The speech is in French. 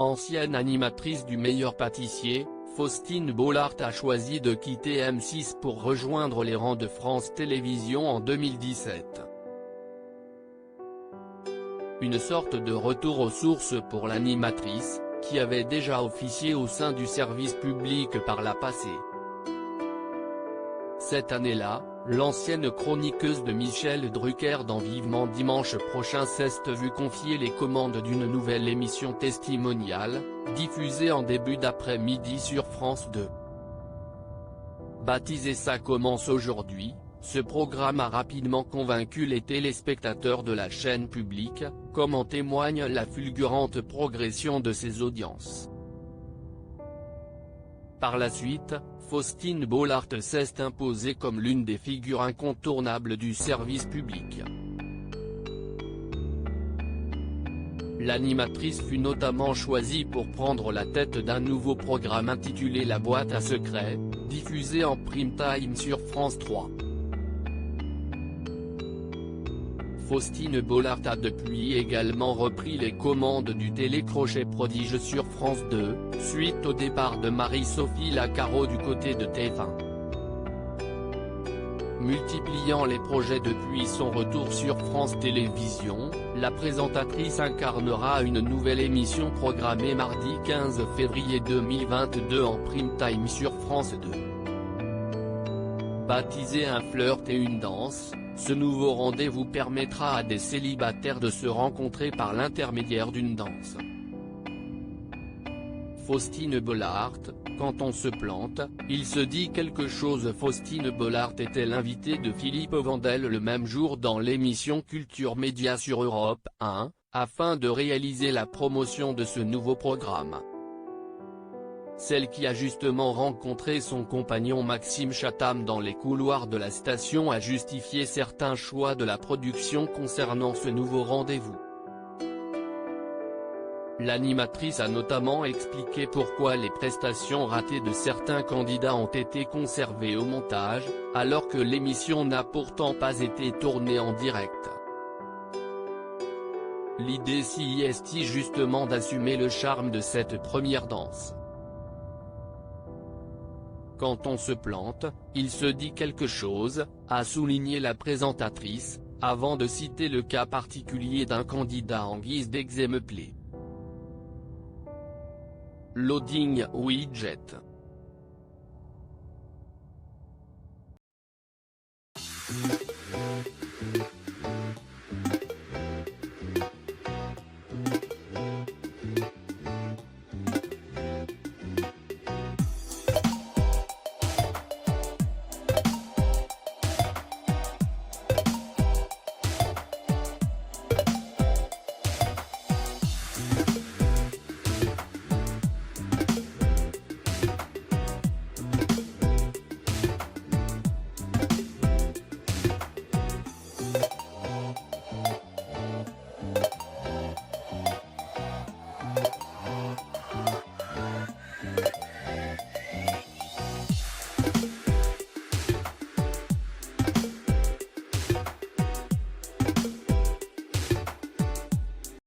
Ancienne animatrice du Meilleur pâtissier, Faustine Bollaert a choisi de quitter M6 pour rejoindre les rangs de France Télévisions en 2017. Une sorte de retour aux sources pour l'animatrice, qui avait déjà officié au sein du service public par la passée. Cette année-là, l'ancienne chroniqueuse de Michel Drucker dans Vivement Dimanche Prochain s'est vue confier les commandes d'une nouvelle émission testimoniale, diffusée en début d'après-midi sur France 2. Baptisé Ça commence aujourd'hui, ce programme a rapidement convaincu les téléspectateurs de la chaîne publique, comme en témoigne la fulgurante progression de ses audiences. Par la suite, Faustine Bollaert s'est imposée comme l'une des figures incontournables du service public. L'animatrice fut notamment choisie pour prendre la tête d'un nouveau programme intitulé La Boîte à secrets, diffusé en prime time sur France 3. Faustine Bollaert a depuis également repris les commandes du télécrochet prodige sur France 2, suite au départ de Marie-Sophie Lacaro du côté de TF1. Multipliant les projets depuis son retour sur France Télévisions, la présentatrice incarnera une nouvelle émission programmée mardi 15 février 2022 en prime time sur France 2. Baptisé Un flirt et une danse, ce nouveau rendez-vous permettra à des célibataires de se rencontrer par l'intermédiaire d'une danse. Faustine Bollaert, quand on se plante, il se dit quelque chose. Faustine Bollaert était l'invitée de Philippe Vandel le même jour dans l'émission Culture Média sur Europe 1, afin de réaliser la promotion de ce nouveau programme. Celle qui a justement rencontré son compagnon Maxime Chatham dans les couloirs de la station a justifié certains choix de la production concernant ce nouveau rendez-vous. L'animatrice a notamment expliqué pourquoi les prestations ratées de certains candidats ont été conservées au montage, alors que l'émission n'a pourtant pas été tournée en direct. L'idée s'y est justement d'assumer le charme de cette première danse. Quand on se plante, il se dit quelque chose, a souligné la présentatrice, avant de citer le cas particulier d'un candidat en guise d'exemple. Loading widget.